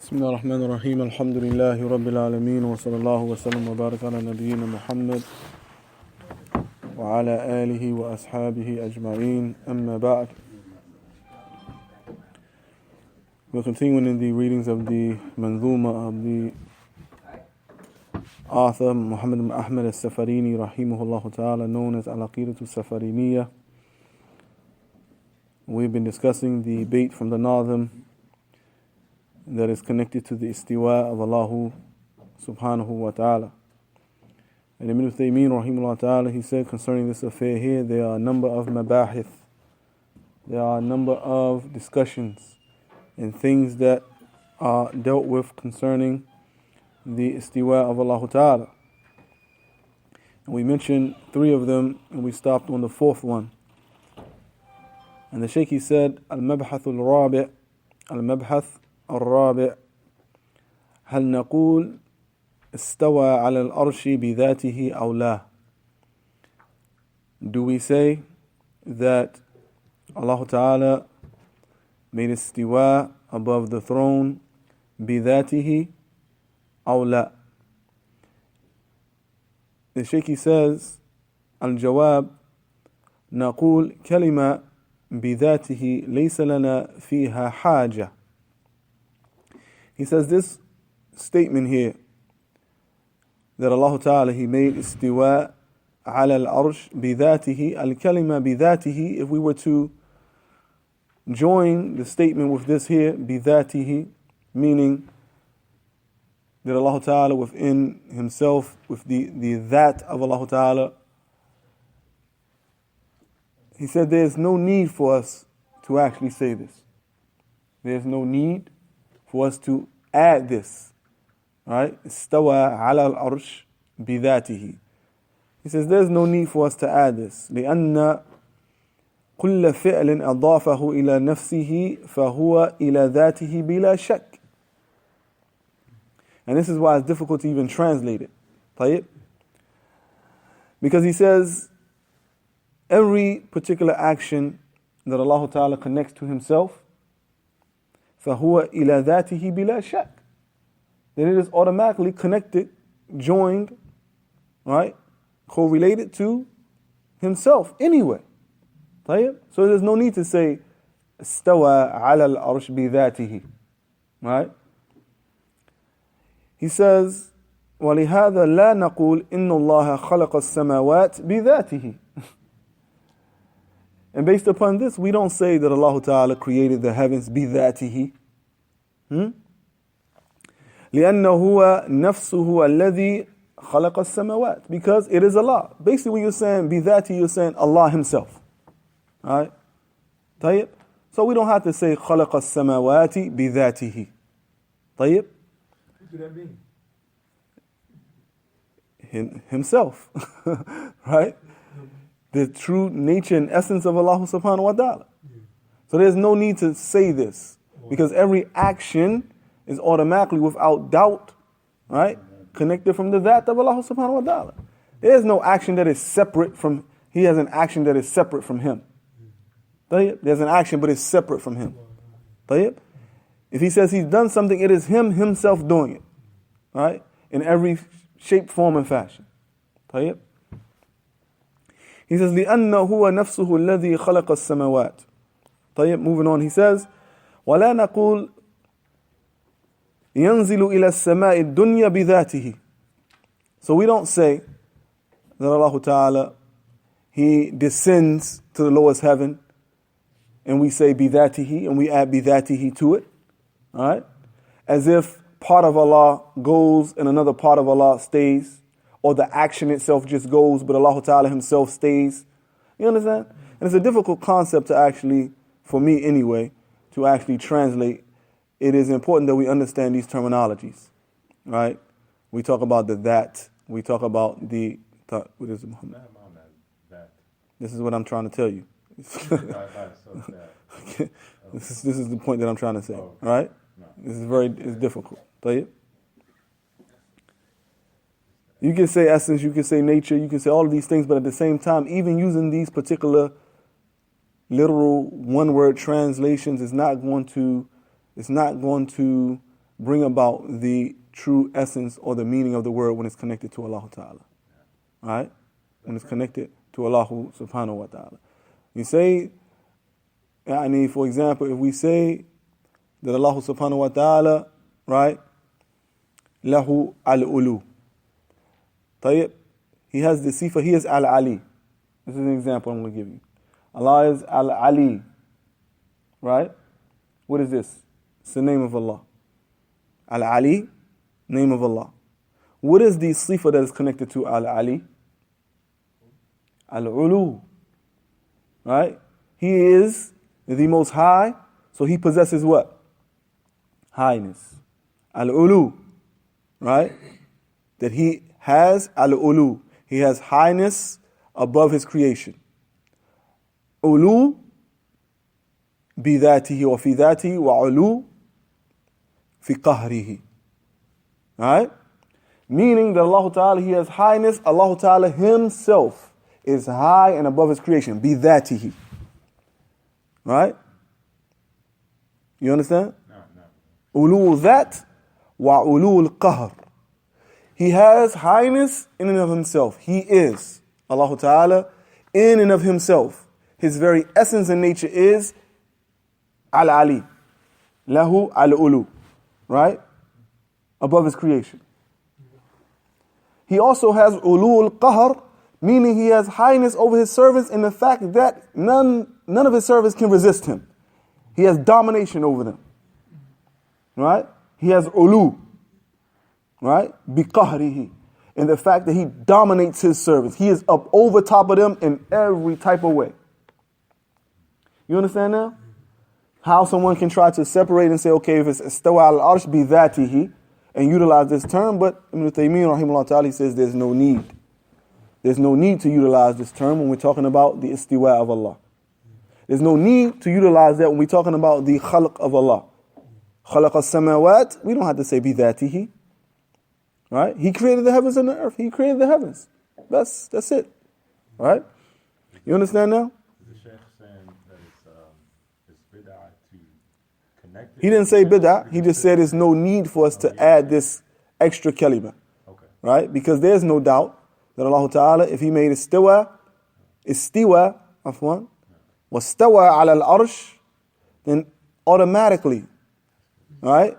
بسم الله الرحمن الرحيم الحمد لله رب العالمين وصلى الله وسلم وبارك على نبينا محمد وعلى آله وأصحابه أجمعين أما بعد. We're continuing in the readings of the Manzuma of the author Muhammad ibn Ahmad al-Saffaareeni rahimahullah ta'ala, known as aqeedatus saffaareeniyyah. We've been discussing the bait from the Nazim that is connected to the istiwa of Allah subhanahu wa ta'ala. And Ibn Uthaymeen rahimahullah ta'ala, he said concerning this affair here, there are a number of mabahith, there are a number of discussions and things that are dealt with concerning the istiwa of Allah ta'ala. And we mentioned three of them and we stopped on the fourth one. And the Shaykh, he said, al-mabhath al-rabi' al-mabhath الرابع هل نقول استوى على الأرش بذاته أو لا? Do we say that Allah Ta'ala made istiwa above the throne بذاته أو لا? The Shaykh says الجواب نقول كلمة بذاته ليس لنا فيها حاجة. He says this statement here that Allah Ta'ala, He made istiwa ala al-arsh bidhatihi, al-kalima bidhatihi. If we were to join the statement with this here, bidhatihi, meaning that Allah Ta'ala within Himself, with the that of Allah Ta'ala, He said there's no need for us to actually say this. There's no need for us to add this, right? Istawa ala al-arsh bidhatihi. He says there's no need for us to add this. لأن كل فعل أضافه إلى نفسه فهو إلى ذاته بلا شك. And this is why it's difficult to even translate it. طيب? Because he says every particular action that Allah Ta'ala connects to Himself, فَهُوَ إِلَى ذَاتِهِ بِلَا شَكٍّ, then it is automatically connected, joined, right, correlated to Himself anyway. طيب? So there's no need to say استوى على الأرش بذاته, right? He says وَلِهَذَا لَا نَقُولْ إِنَّ اللَّهَ خَلَقَ السَّمَاوَاتِ بِذَاتِهِ. And based upon this, we don't say that Allah Ta'ala created the heavens بذاته. لأنه هو نفسه الذي خلق السماوات. Because it is Allah. Basically when you're saying بذاته, you're saying Allah Himself. Alright? طيب? So we don't have to say خلق السماوات بذاته. طيب? What does that mean? Himself. Right? The true nature and essence of Allah subhanahu wa ta'ala. So there's no need to say this, because every action is automatically, without doubt, right, connected from the that of Allah subhanahu wa ta'ala. There's no action that is separate from, He has an action that is separate from Him. There's an action but it's separate from Him. If He says He's done something, it is Him Himself doing it, right, in every shape, form and fashion. He says, لِأَنَّهُ هُوَ نَفْسُهُ الَّذِي خَلَقَ السَّمَوَاتِ. طيب, moving on, he says, وَلَا نَقُولْ يَنْزِلُ إِلَى السَّمَاءِ الدُّنْيَا بِذَاتِهِ. So we don't say that Allah Ta'ala, He descends to the lowest heaven, and we say بِذَاتِهِ, and we add بِذَاتِهِ to it, alright? As if part of Allah goes and another part of Allah stays, or the action itself just goes, but Allah Ta'ala Himself stays. You understand? And it's a difficult concept to actually, for me anyway, to actually translate. It is important that we understand these terminologies, right? We talk about the that. We talk about the, what is it, Muhammad? This is what I'm trying to tell you. Okay. This is the point that I'm trying to say, all right? This is it's difficult. You can say essence, you can say nature, you can say all of these things, but at the same time, even using these particular literal one-word translations is not going to bring about the true essence or the meaning of the word when it's connected to Allah Ta'ala. Right? When it's connected to Allah subhanahu wa ta'ala. You say, for example, if we say that Allah subhanahu wa ta'ala, right, lahu al-ulu. طيب, he has the sifa, he is al-ali. This is an example I'm going to give you. Allah is al-ali. Right? What is this? It's the name of Allah. Al-ali, name of Allah. What is the sifa that is connected to al-ali? Al-ulu. Right? He is the most high, so he possesses what? Highness. Al-ulu. Right? That he has al-ulu. He has highness above his creation. Ulu بذاته وفي ذاته وعلو في قهره. Right? Meaning that Allah Ta'ala, he has highness. Allah Ta'ala himself is high and above his creation. بذاته. Right? You understand? No. Ulu that wa ulu al-qahr. He has highness in and of himself. He is Allah Ta'ala in and of himself. His very essence and nature is al-ali. Lahu al-ulu. Right? Above his creation. He also has ulu al-qahr, meaning he has highness over his servants in the fact that none of his servants can resist him. He has domination over them. Right? He has ulu. Right? Biqahrihi. In the fact that he dominates his servants. He is up over top of them in every type of way. You understand now? How someone can try to separate and say, okay, if it's istawa al-arsh bidhatihi, and utilize this term, but Ibn Taymiyyah rahimahullah ta'ala, he says there's no need. There's no need to utilize this term when we're talking about the istiwa of Allah. There's no need to utilize that when we're talking about the khalq of Allah. Khalaq as-samawat, we don't have to say bidhatihi. Right? He created the heavens and the earth. He created the heavens. That's it. Right? You understand now? The Sheikh saying that it's bid'ah to connect it. He didn't say bid'ah. He just said there's no need for us to add this extra kalima. Okay. Right? Because there's no doubt that Allah Ta'ala, if he made istiwa, afwan, wastawa ala al-arsh, then automatically, right,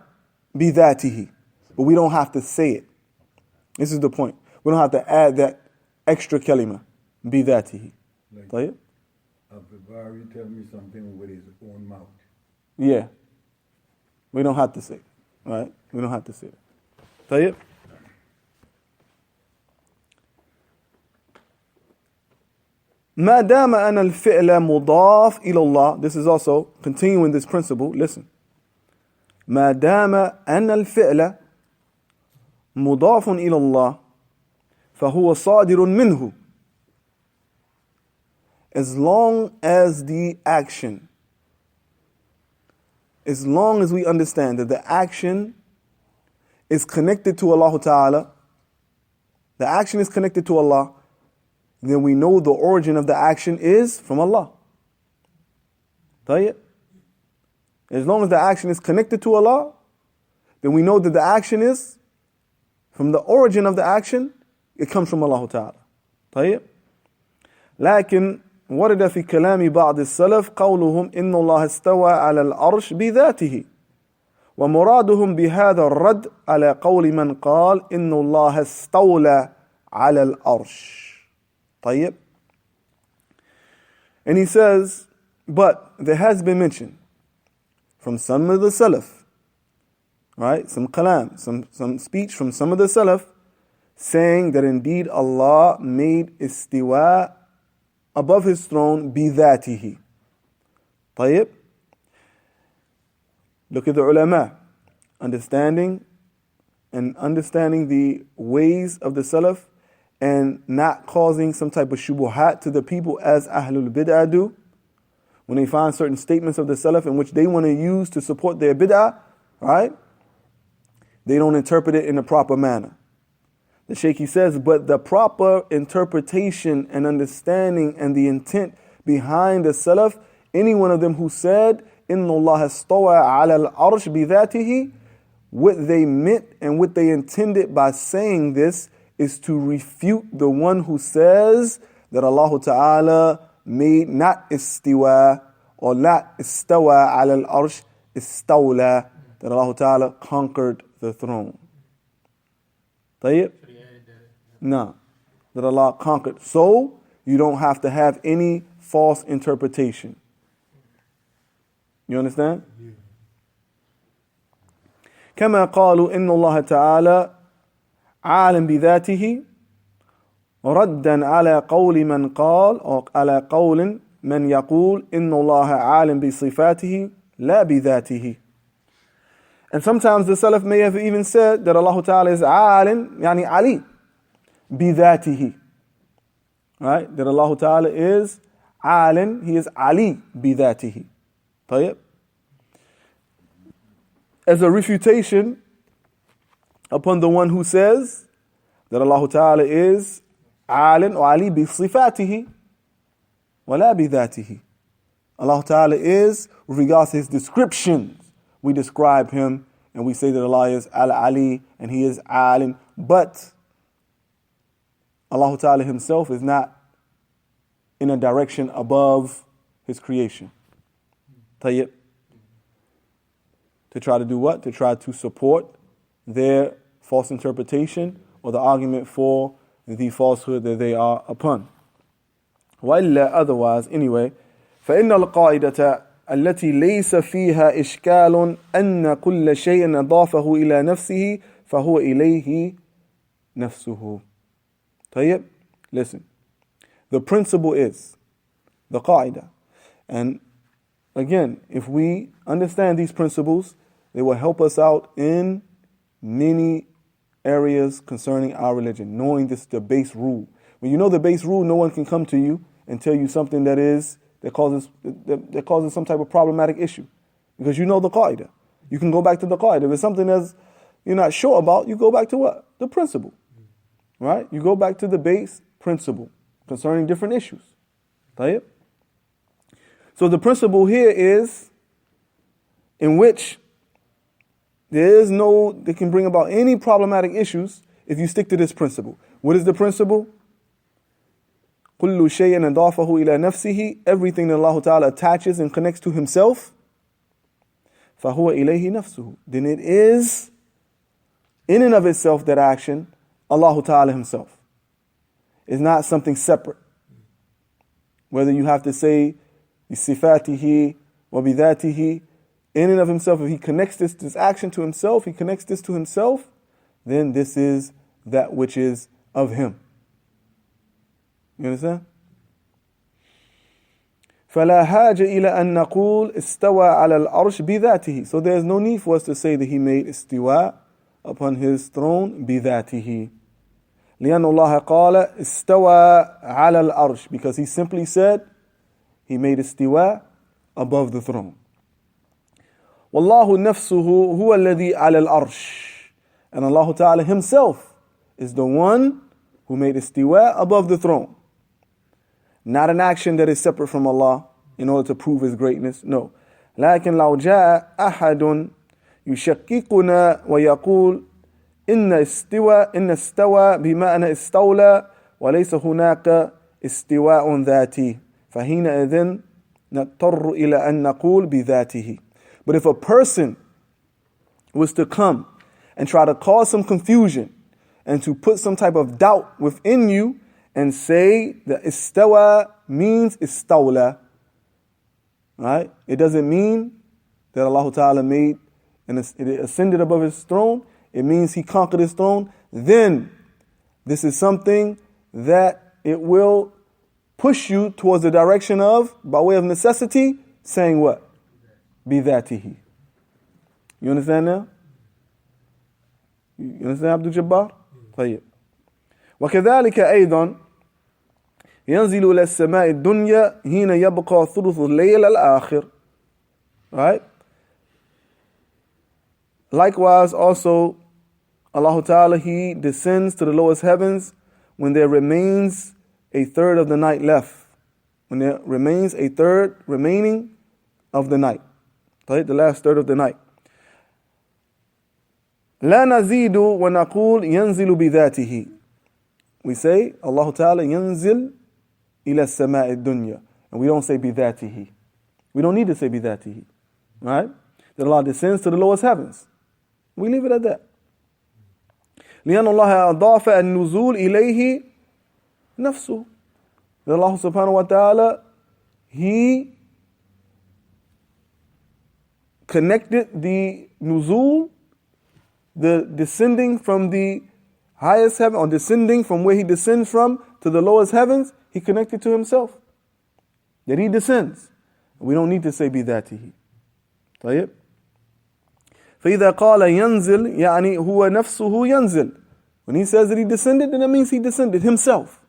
bidhatihi. But we don't have to say it. This is the point. We don't have to add that extra kalima, bidhatihi. Like, Abdul tell me something with his own mouth. Yeah. We don't have to say it. Right? We don't have to say it. طيب? ما دام أن الفعل مضاف إلى الله. This is also continuing this principle. Listen. ما دام أن الفعل مضاف إلى الله فهو صادر منه. As long as the action, as long as we understand that the action is connected to Allah Ta'ala, the action is connected to Allah, then we know the origin of the action is from Allah. طيب? As long as the action is connected to Allah, then we know that the action is, from the origin of the action, it comes from Allah Ta'ala. طيب? لكن ورد في كلام بعض السلف قولهم إن الله استوى على العرش بذاته ومرادهم بهذا الرد على قول من قال إن الله استولى على العرش. طيب? And he says, but there has been mention from some of the Salaf, right? Some kalam, some speech from some of the Salaf saying that indeed Allah made istiwa above his throne bidhatihi. طيب? Look at the ulama, understanding the ways of the Salaf and not causing some type of shubuhat to the people as Ahlul Bid'ah do. When they find certain statements of the Salaf in which they want to use to support their bid'ah, right? They don't interpret it in a proper manner. The Shaykh, he says, but the proper interpretation and understanding and the intent behind the Salaf, any one of them who said, إِنَّ اللَّهَ اسْتَوَى عَلَى الْعَرْشِ بِذَاتِهِ, what they meant and what they intended by saying this is to refute the one who says that Allah Ta'ala made not istiwa or not istawa ala al-arsh, istawla, that Allah Ta'ala conquered the throne. طيب? No, that Allah conquered. So, you don't have to have any false interpretation. You understand? كما قالوا إن الله تعالى عالم بذاته ردا على قول من قال أو على قول من يقول إن الله عالم بصفاته لا بذاته. And sometimes the Salaf may have even said that Allah Ta'ala is عالم يعني علي بذاته. Right? That Allah Ta'ala is عالم, He is علي بذاته. طيب? As a refutation upon the one who says that Allah Ta'ala is عالم وعلي بصفاته ولا بذاته. Allah Ta'ala is, with regards to His descriptions, we describe Him and we say that Allah is Al-Ali and He is Alim, but Allah Ta'ala Himself is not in a direction above His creation. Tayyib. To try to do what? To try to support their false interpretation or the argument for the falsehood that they are upon. وإلا, otherwise, anyway, فإن القاعدة التي ليس فيها إشكال أن كل شيء أضافه إلى نفسه فهو إليه نفسه. طيب, listen. The principle is the qaida. And again, if we understand these principles, they will help us out in many areas concerning our religion, knowing this is the base rule. When you know the base rule, no one can come to you and tell you something that causes some type of problematic issue, because you know the qaida. You can go back to the qaida. If it's something that's you're not sure about, you go back to what? The principle. Right? You go back to the base principle concerning different issues. طيب? So the principle here is in which they can bring about any problematic issues if you stick to this principle. What is the principle? كل شيء أضافه إلى نفسه, everything that Allah Ta'ala attaches and connects to Himself, فهو إليه نفسه, then it is in and of itself that action Allah Ta'ala Himself. It's not something separate. Whether you have to say بصفاته وبذاته, in and of Himself, if He connects this action to Himself, He connects this to Himself, then this is that which is of Him. You understand? فلا حاجة إلى أن نقول استوى على العرش بذاته. So there's no need for us to say that He made istiwa upon His throne بذاته. لأن الله قال استوى على العرش, because He simply said He made istiwa above the throne. والله نفسه هو الذي على العرش. And Allah Ta'ala Himself is the one who made istiwa above the throne. Not an action that is separate from Allah in order to prove His greatness. No. لكن لو جاء أحد يشككنا ويقول إن استوى بمعنى استولى وليس هناك استواء ذاتي فحينئذ نضطر إلى أن نقول بذاته. But if a person was to come and try to cause some confusion and to put some type of doubt within you and say that istawa means istawla, right? It doesn't mean that Allah Ta'ala made and it ascended above His throne. It means He conquered His throne. Then this is something that it will push you towards the direction of, by way of necessity, saying what? بذاته. You understand now? You understand, Abdul Jabbar? طيب. وكذلك أيضا ينزل إلى السماء الدنيا حين يبقى ثلث الليل الآخر. Right? Likewise, also, Allah Ta'ala, He descends to the lowest heavens when there remains a third of the night left. When there remains a third remaining of the night. The last third of the night. لا نزيد ونقول ينزل بذاته. We say Allah Ta'ala ينزل إلى السماء الدنيا. And we don't say بذاته. We don't need to say بذاته. Right? That Allah descends to the lowest heavens. We leave it at that. لأن الله أضاف النزول إليه نفسه. That Allah Subhanahu wa Ta'ala, He connected the nuzul, the descending from the highest heaven, or descending from where He descends from to the lowest heavens, He connected to Himself. That He descends. We don't need to say بذاته. طيب. فإذا قال ينزل يعني هو نفسه ينزل. When He says that He descended, then that means He descended Himself.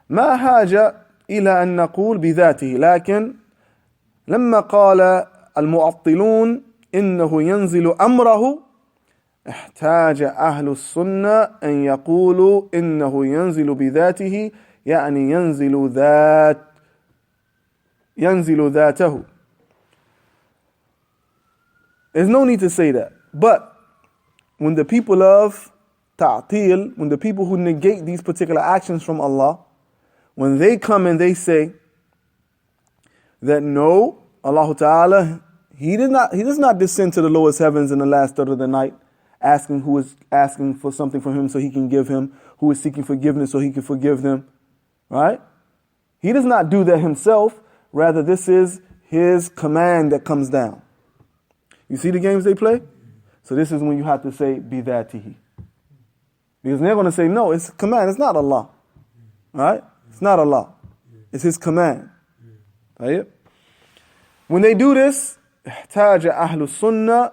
ما حاجة إلى أن نقول بذاته. لكن لما قال المعطلون إنه ينزل أمره احتاج أهل السنة أن يقولوا إنه ينزل بذاته يعني ينزل ذاته. There's no need to say that. But when the people of ta'til, when the people who negate these particular actions from Allah, when they come and they say that no, Allah Ta'ala, He does not descend to the lowest heavens in the last third of the night, asking who is asking for something from Him so He can give him, who is seeking forgiveness so He can forgive them. Right? He does not do that Himself. Rather, this is His command that comes down. You see the games they play? So this is when you have to say, bidatihi. Because they're going to say, no, it's a command. It's not Allah. Right? It's not Allah. It's His command. Right? When they do this, احتاج أهل السنة,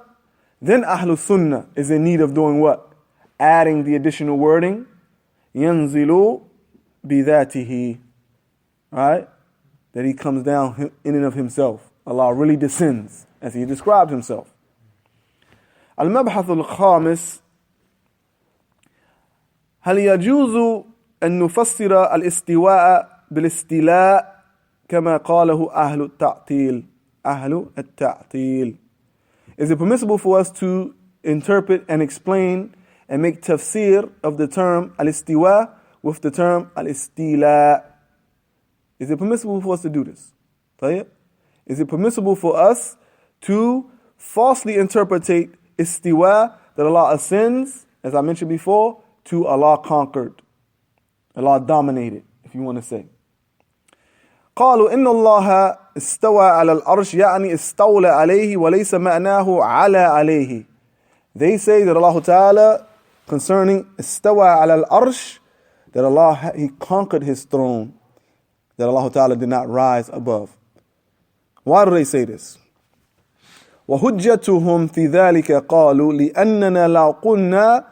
then أهل السنة is in need of doing what? Adding the additional wording. ينزل بذاته. Right? That He comes down in and of Himself. Allah really descends as He described Himself. المبحث الخامس هل يجوز أن نفسر الاستواء بالاستيلاء كما قاله أهل التعطيل. أهل التعطيل. Is it permissible for us to interpret and explain and make tafsir of the term al-istiwa with the term al-istila? Is it permissible for us to do this? طيب? Is it permissible for us to falsely interpretate istiwa, that Allah ascends, as I mentioned before, to Allah conquered, Allah dominated, if you want to say. قالوا إن الله استوى على الأرش يعني استولى عليه وليس معناه على عليه. They say that Allah Ta'ala, concerning استوى على الأرش, that Allah, He conquered His throne, that Allah Ta'ala did not rise above. Why do they say this? وحجتهم في ذلك قالوا لأننا لو قلنا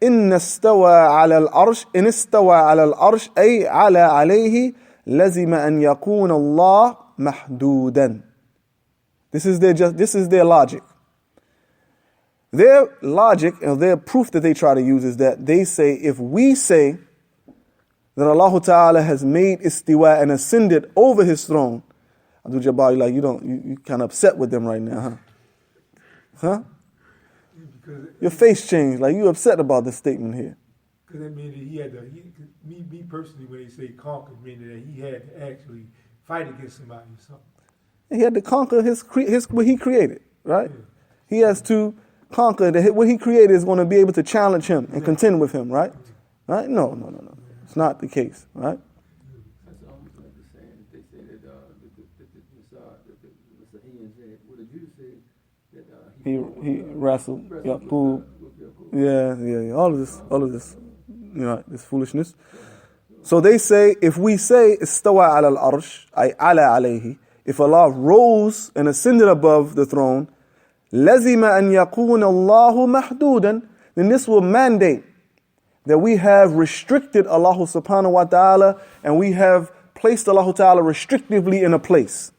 إن استوى على العرش إن استوى على العرش أي على عليه لزم أن يكون الله محدودا. This is their logic. Their logic and their proof that they try to use is that they say if we say that Allah Ta'ala has made istiwa and ascended over His throne, Abdul Jabbar, you kind of upset with them right now, huh? Huh? Your face changed, like you upset about this statement here. Because that means that he had to, me personally, when they say conquer, meaning that he had to actually fight against somebody or something. He had to conquer his what He created, right? Yeah. He has to conquer what He created is going to be able to challenge Him and contend with Him, right? Right? No. It's not the case, right? That's almost like the saying that they say that the Sahians said, what the Jews said, that he wrestled Yaqub. Yeah. All of this, this foolishness. So they say, if we say istawa ala al-arsh, ay ala alayhi, if Allah rose and ascended above the throne, lazima an yakuna Allahu mahdudan, then this will mandate that we have restricted Allah subhanahu wa ta'ala and we have placed Allah ta'ala restrictively in a place.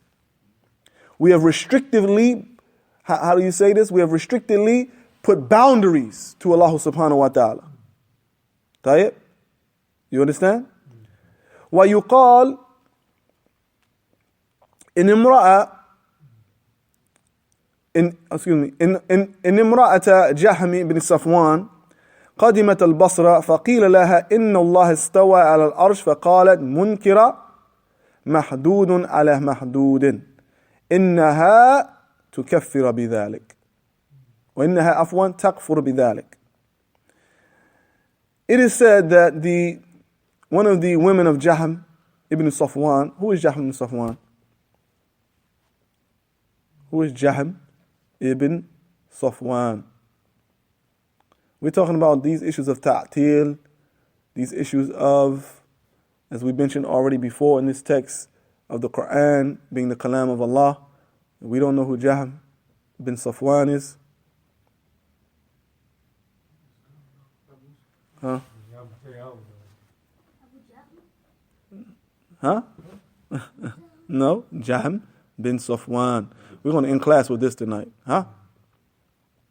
We have restrictively, how do you say this? We have restrictively put boundaries to Allah subhanahu wa ta'ala. طيب? You understand? ويقال إن امرأة إن امرأة جهم بن صفوان قدمت البصرة فقيل لها إن الله استوى على العرش فقالت منكرة محدود على محدود إنها تكفر بذلك وإنها عفوا تكفر بذلك. It is said that one of the women of Jahm ibn Safwan, who is Jahm ibn Safwan? Who is Jahm ibn Safwan? We're talking about these issues of ta'til, these issues of, as we mentioned already before in this text, of the Quran being the kalam of Allah. We don't know who Jahm ibn Safwan is. Huh? Huh? No, Jahm bin Safwan. We're going to end class with this tonight. Huh?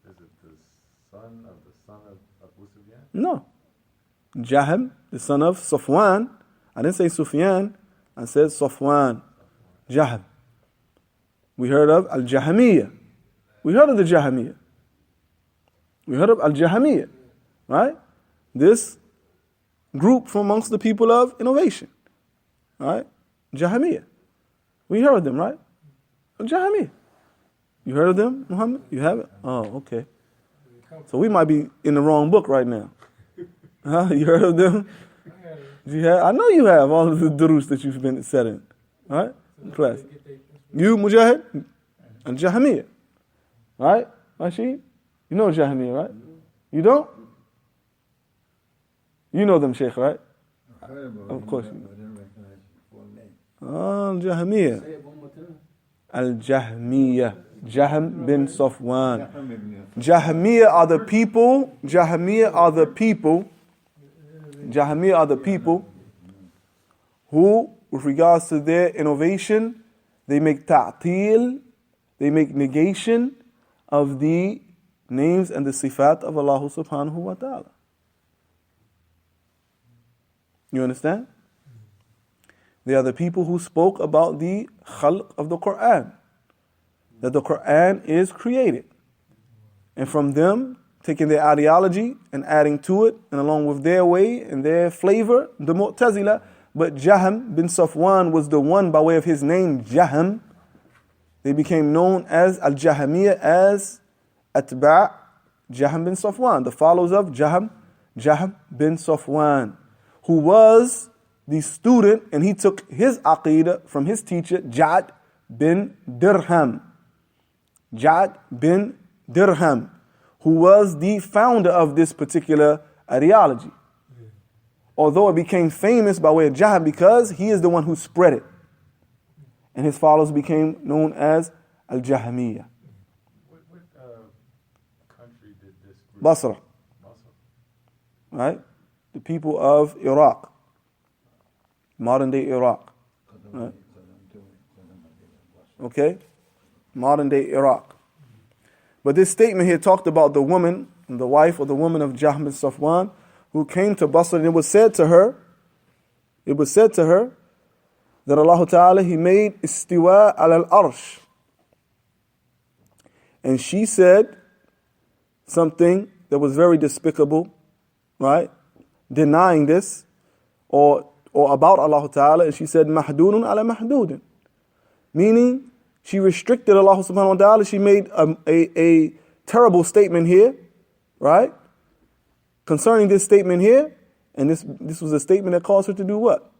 Is it the son of Abu Sufyan? No. Jahm, the son of Safwan. I didn't say Sufyan. I said Safwan. Jahm. We heard of Al-Jahmiyyah. We heard of the Jahmiyyah. We heard of Al-Jahmiyyah. Right? This group from amongst the people of innovation. Right? Jahmiyyah. We heard of them, right? Jahmiyyah. You heard of them, Muhammad? You haven't? Oh, okay. So we might be in the wrong book right now. Huh? You heard of them? I know you have all of the durus that you've been studying. Right? Class. You, Mujahid? And Jahmiyyah. Right? Rashid? You know Jahmiyyah, right? You don't? You know them, Sheikh, right? Of course you know. Al-Jahmiyyah. Al-Jahmiyyah. Jahm bin Safwan. Jahmiyyah are the people. Jahmiyyah are the people who, with regards to their innovation, they make ta'til, they make negation of the names and the sifat of Allah subhanahu wa ta'ala. You understand? They are the people who spoke about the khalq of the Quran, that the Quran is created. And from them, taking their ideology and adding to it, and along with their way and their flavor, the Mu'tazila. But Jahm bin Safwan was the one, by way of his name, Jahm. They became known as Al-Jahmiyyah, as Atba' Jahm bin Safwan, the followers of Jahm bin Safwan, who was the student, and he took his aqeedah from his teacher, Ja'd bin Dirham. Ja'd bin Dirham, who was the founder of this particular ideology. Although it became famous by way of Jahm because he is the one who spread it. And his followers became known as Al-Jahmiyyah. What country did this group? Basra. Right? The people of Iraq. Modern day Iraq. Right? Okay? Modern day Iraq. But this statement here talked about the woman, the wife or the woman of Jahm bin Safwan, who came to Basra, and it was said to her that Allah Ta'ala, He made istiwa al-arsh. And she said something that was very despicable, right? Denying this, or about Allah Ta'ala, and she said, mahdudun ala mahdudin. Meaning, she restricted Allah subhanahu wa ta'ala. She made a terrible statement here, right? Concerning this statement here, and this was a statement that caused her to do what?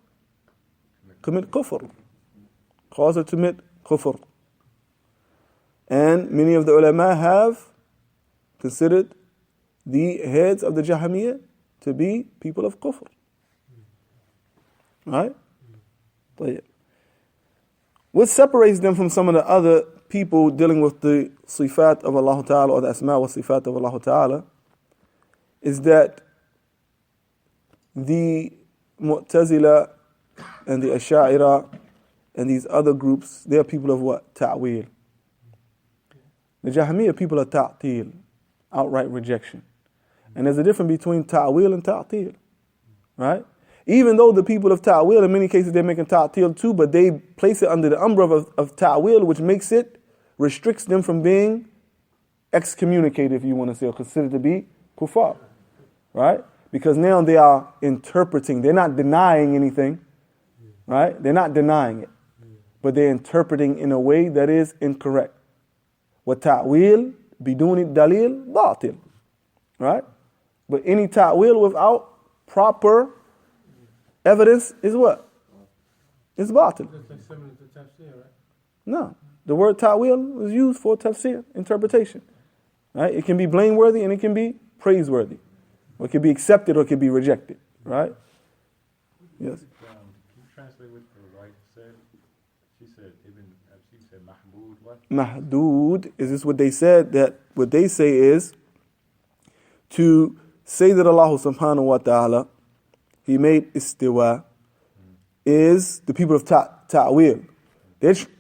Commit kufr. Caused her to commit kufr. And many of the ulama have considered the heads of the Jahmiyyah to be people of kufr. Right? What separates them from some of the other people dealing with the sifat of Allah Ta'ala, or the asma wa sifat of Allah Ta'ala, is that the Mu'tazila and the Ash'ira and these other groups, they are people of what? Ta'wil. The Jahmiyyah people are ta'til, outright rejection. And there's a difference between ta'wil and ta'til, right? Even though the people of ta'wil, in many cases they're making ta'til too, but they place it under the umbrella of ta'wil, which makes it, restricts them from being excommunicated, if you want to say, or considered to be kuffar, right? Because now they are interpreting. They're not denying anything, right? They're not denying it, but they're interpreting in a way that is incorrect. وَتَعْوِيل بِدُونِ الدَّلِيل بَاطِل, right? But any ta'wil without proper evidence is what? It's batil. That's similar to tafsir, right? No. The word ta'wil is used for tafsir, interpretation. Right? It can be blameworthy and it can be praiseworthy. Or it can be accepted or it can be rejected. Right? Yes. Can you translate what the wife said? She said, she said mahmoud what? Mahdood, is this what they said? That what they say is to say that Allah subhanahu wa ta'ala, He made istiwa, is the people of ta'wil.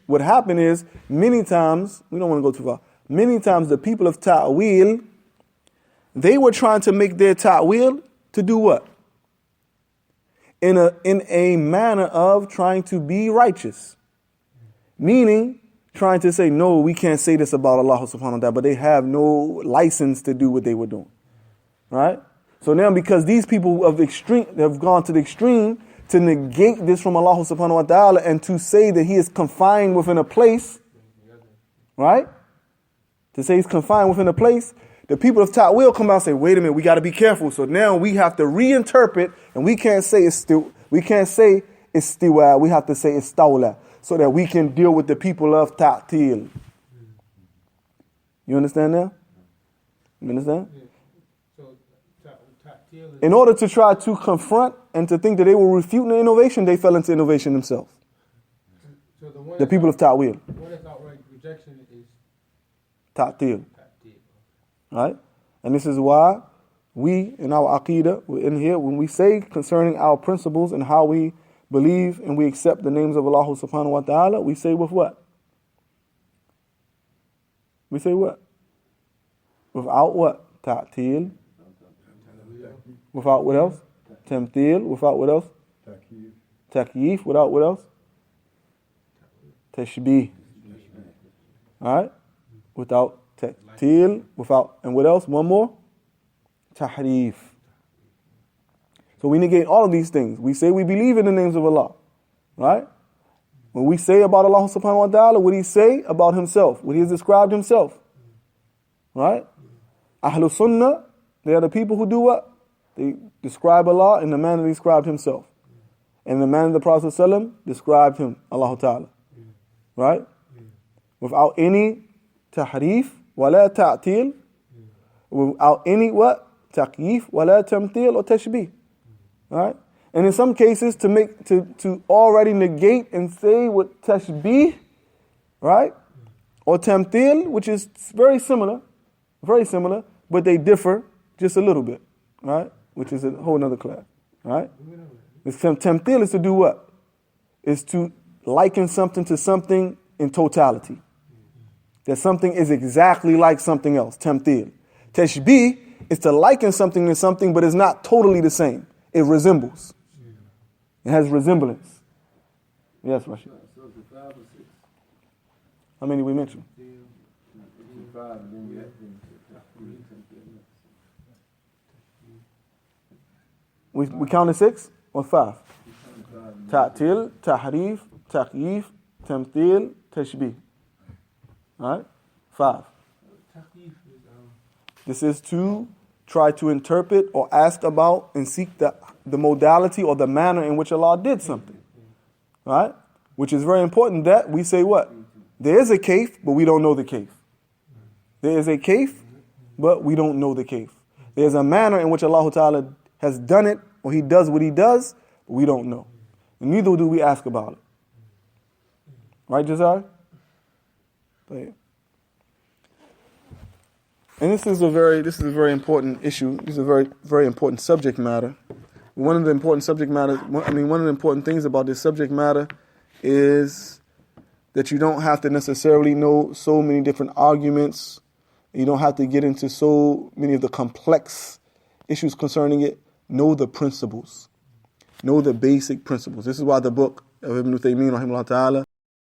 What happened is, many times, we don't want to go too far, many times the people of ta'wil, they were trying to make their ta'wil to do what? In a manner of trying to be righteous. Meaning, trying to say, no, we can't say this about Allah subhanahu wa ta'ala, but they have no license to do what they were doing. Right? So now because these people have gone to the extreme to negate this from Allah subhanahu wa ta'ala and to say that He is confined within a place, right? To say He's confined within a place, the people of ta'wil come out and say, wait a minute, we got to be careful. So now we have to reinterpret, and we can't say istiwa, we have to say istawla, so that we can deal with the people of ta'til. You understand now? You understand? In order to try to confront and to think that they were refuting the innovation, they fell into innovation themselves. So the people of ta'wil. The one that's outright rejection is ta'til. Right? And this is why we, in our aqeedah, in here, when we say concerning our principles and how we believe and we accept the names of Allah subhanahu wa ta'ala, we say with what? We say what? Without what? Ta'til. Without what else? Tamthil. Without what else? Takyif. Without what else? Tashbih. Alright? Without taktil. Without, and what else? One more? Tahrif. So we negate all of these things. We say we believe in the names of Allah. Right? When we say about Allah subhanahu wa ta'ala, what He say about Himself, what He has described Himself. Right? Ahlul Sunnah, they are the people who do what? They describe Allah in the manner He described Himself. And the manner the Prophet ﷺ described Him, Allah Ta'ala. Right? Without any tahrif, wala ta'til, without any what? Takyif, wala tamthil, or tashbih. Right? And in some cases, to already negate and say what tashbih, right? Or tamthil, which is very similar, but they differ just a little bit, right? Which is a whole nother class, right? Tamthil is to do what? Is to liken something to something in totality. That something is exactly like something else, tamthil. Tashbih is to liken something to something, but it's not totally the same. It resembles. It has resemblance. Yes, Rashid. So it's 5 or 6. How many we mentioned? 5, and then we have We counted 6 or 5? Ta'til, tahrif, takyif, tamthil, tashbih. Alright? 5. This is to try to interpret or ask about and seek the modality or the manner in which Allah did something. Right? Which is very important that we say what? There is a kayf, but we don't know the kayf. There is a kayf, but we don't know the kayf. There's a manner in which Allah Ta'ala has done it, or He does what He does, but we don't know. And neither do we ask about it. Right, Jazar? And this is a very important issue. This is a very, very important subject matter. One of the important things about this subject matter is that you don't have to necessarily know so many different arguments. You don't have to get into so many of the complex issues concerning it. Know the principles. Know the basic principles. This is why the book of Ibn Taymiyyah, rahimahullah ta'ala,